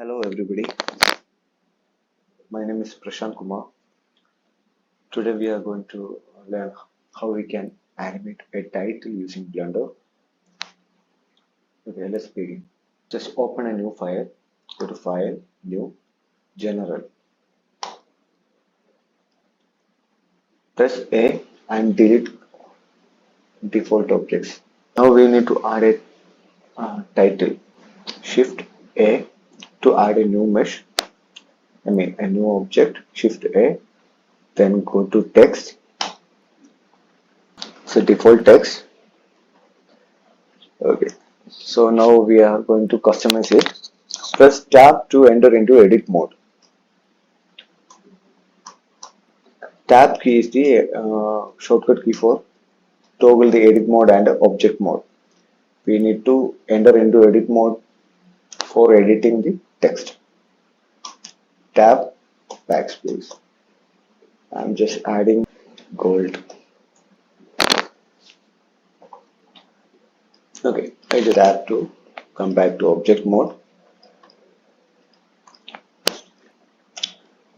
Hello everybody, my name is Prashant Kumar. Today we are going to learn how we can animate a title using Blender. Okay, let's begin. Just open a new file, go to File, New, General. Press A and delete default objects. Now we need to add a title. Shift A to add a new mesh, a new object. Shift A, then go to text. So default text. Okay, so now we are going to customize it. Press tab to enter into edit mode. Tab key is the shortcut key for toggle the edit mode and object mode. We need to enter into edit mode for editing the text. Tab backspace. I'm just adding gold. Okay, I did tab to come back to object mode.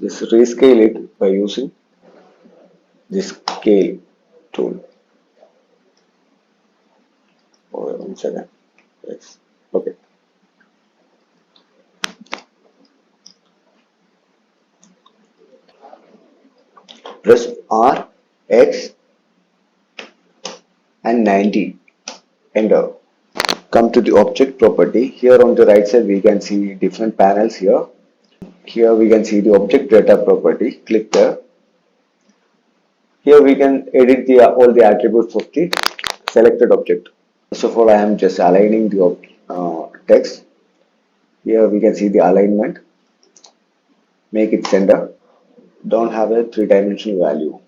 Just rescale it by using this scale tool. Oh, 1 second. Yes. Okay. Press R, X and 90. Enter. Come to the object property. Here on the right side we can see different panels here. Here we can see the object data property. Click there. Here we can edit all the attributes of the selected object. First of all, I am just aligning the text. Here we can see the alignment. Make it center. Don't have a 3-dimensional value.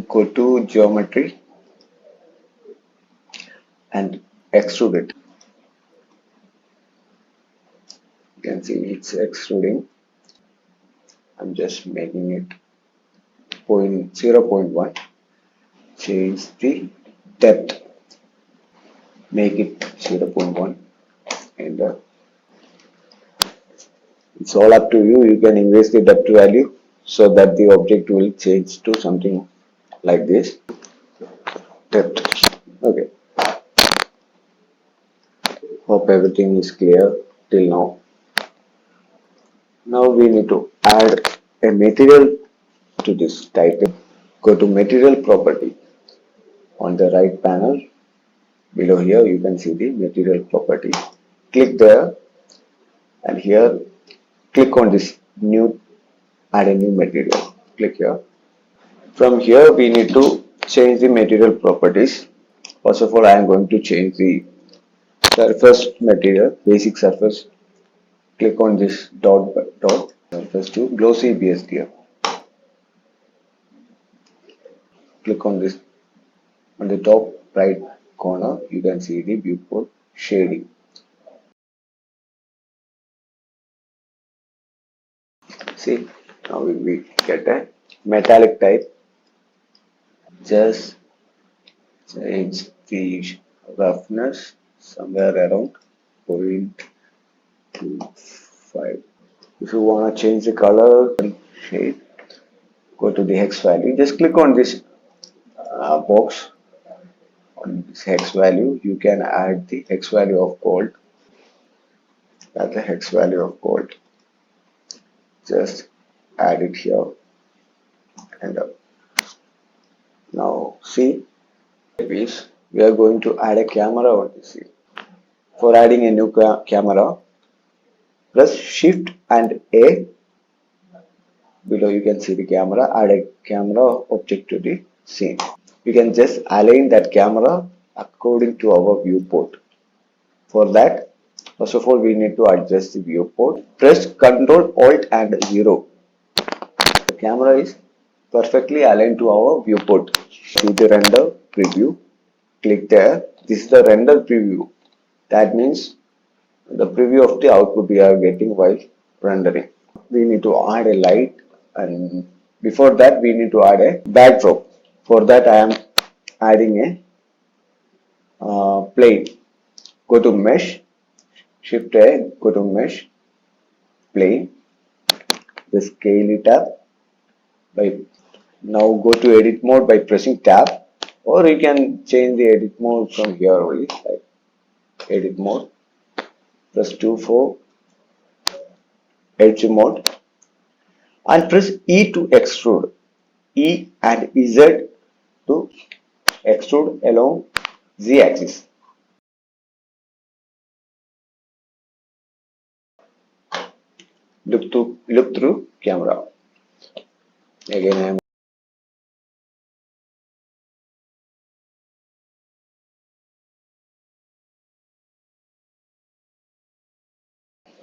Go to geometry and extrude it. You can see it's extruding. I'm just making it 0.1. Change the depth. Make it 0.1 and it's all up to you. You can increase the depth value so that the object will change to something like this. Depth. Okay. Hope everything is clear till now. Now we need to add a material to this title. Go to material property. On the right panel below here you can see the material property. Click there and here click on this new, add a new material. Click here. From here we need to change the material properties. First of all, I am going to change the surface material, basic surface. Click on this dot surface to glossy BSDF. Click on this. On the top right corner you can see the viewport shading. See, now we get a metallic type. Just change the roughness somewhere around 0.25. If you want to change the color and shade, go to the hex value. Just click on this box. On this hex value, you can add the hex value of gold. That's the hex value of gold. Just add it here and now see, we are going to add a camera on this scene. For adding a new camera, press Shift and A. Below you can see the camera. Add a camera object to the scene. You can just align that camera according to our viewport. For that, first of all, we need to adjust the viewport. Press Ctrl Alt and 0. The camera is perfectly aligned to our viewport. See the render preview. Click there. This is the render preview. That means the preview of the output we are getting while rendering. We need to add a light, and before that we need to add a backdrop. For that I am adding a plane. Go to mesh, shift A, go to mesh, plane. Just scale it up by now go to edit mode by pressing tab, or you can change the edit mode from here only, like edit mode, press 2 for edge mode, and press E to extrude. E and Z to extrude along Z axis. Look through camera. Again I am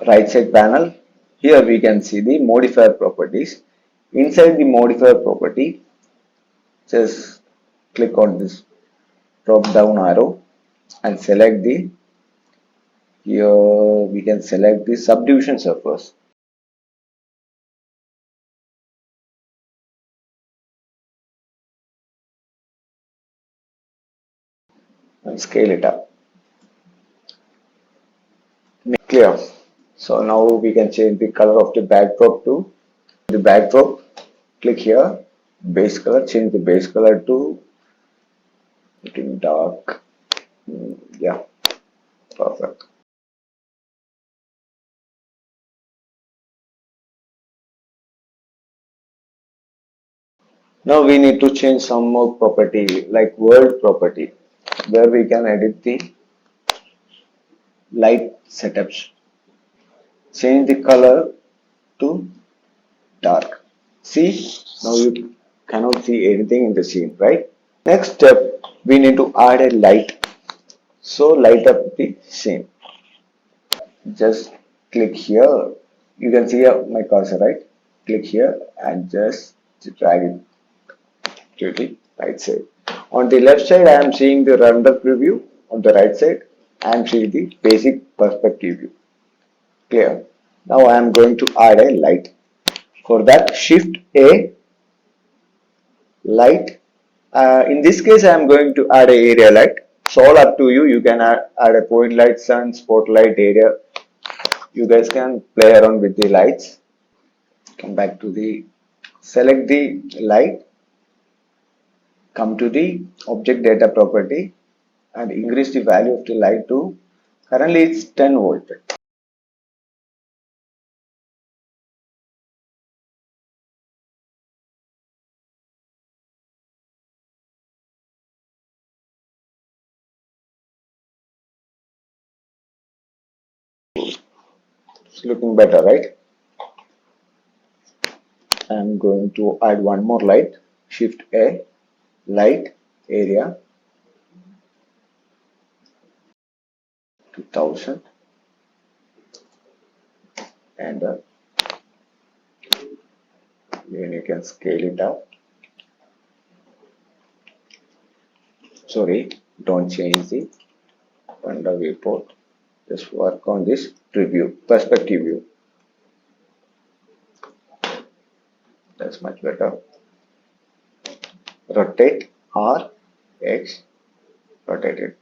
right side panel. Here we can see the modifier properties. Inside the modifier property, just click on this drop down arrow and select the, here we can select the subdivision surface and scale it up. Clear. So now we can change the color of the backdrop to the backdrop. Click here, base color, change the base color to little dark. Yeah, perfect. Now we need to change some more property like world property, where we can edit the light setups. Change the color to dark. See, now you cannot see anything in the scene, right? Next step, we need to add a light. So light up the scene. Just click here. You can see my cursor, right? Click here and just drag it to the right side. On the left side, I am seeing the render preview. On the right side, I am seeing the basic perspective view. Clear. Now I am going to add a light. For that, Shift A, light. In this case, I am going to add a area light. It's all up to you. You can add a point light, sun, spotlight, area. You guys can play around with the lights. Come back to the, select the light, come to the object data property and increase the value of the light to, currently it's 10 volt. It's looking better, right? I'm going to add one more light. Shift A, light, area, 2000, and then you can scale it up. Sorry, don't change the render viewport. Just work on this preview, perspective view. That's much better. Rotate R, X, rotate it.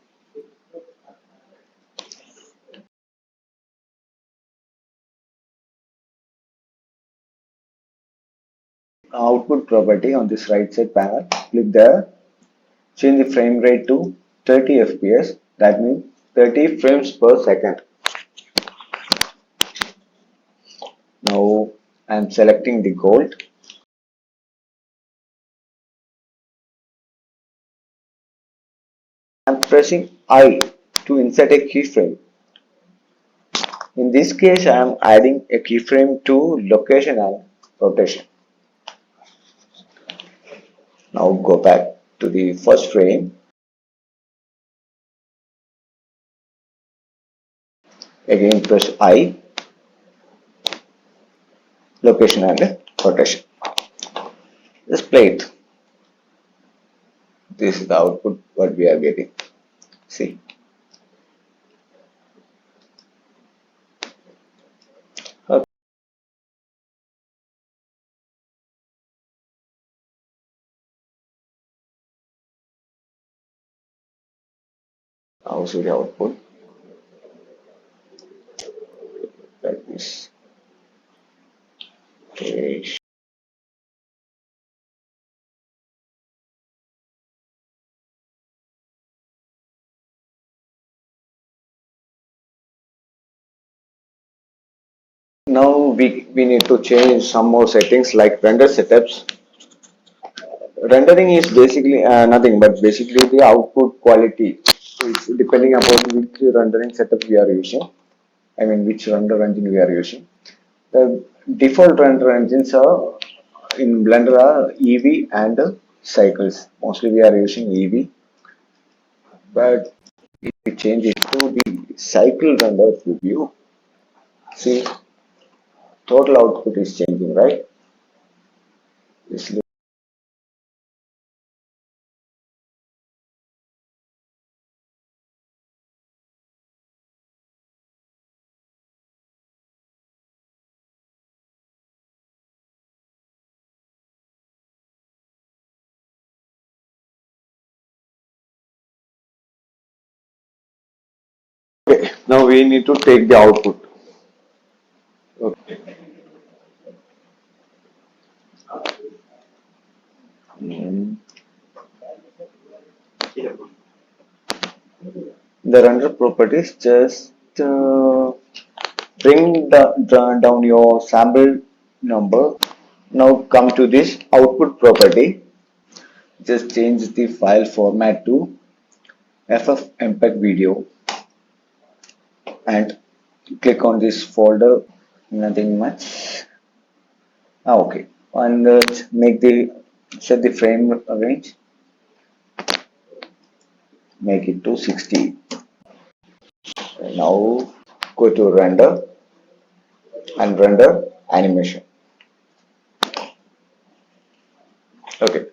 Output property on this right side panel, click there, change the frame rate to 30 fps, that means 30 frames per second. Now I am selecting the gold. I am pressing I to insert a keyframe. In this case, I am adding a keyframe to location and rotation. Now go back to the first frame. Again press I, location and rotation. Just play it. This is the output what we are getting. See. Okay. Now see the output like this. Okay. Now we need to change some more settings like render setups. Rendering is basically nothing but basically the output quality. It's depending upon which rendering setup we are using. I mean which render engine we are using. The default render engines are in Blender are Eevee and Cycles. Mostly we are using Eevee, but if we change it to the cycle render preview, see total output is changing, right? This okay. Now we need to take the output. Okay. Mm. The render properties just bring down your sample number. Now come to this output property. Just change the file format to FFmpeg video and click on this folder. Nothing much. Okay. And make the set the frame range. Make it to 60. Now go to render and render animation. Okay.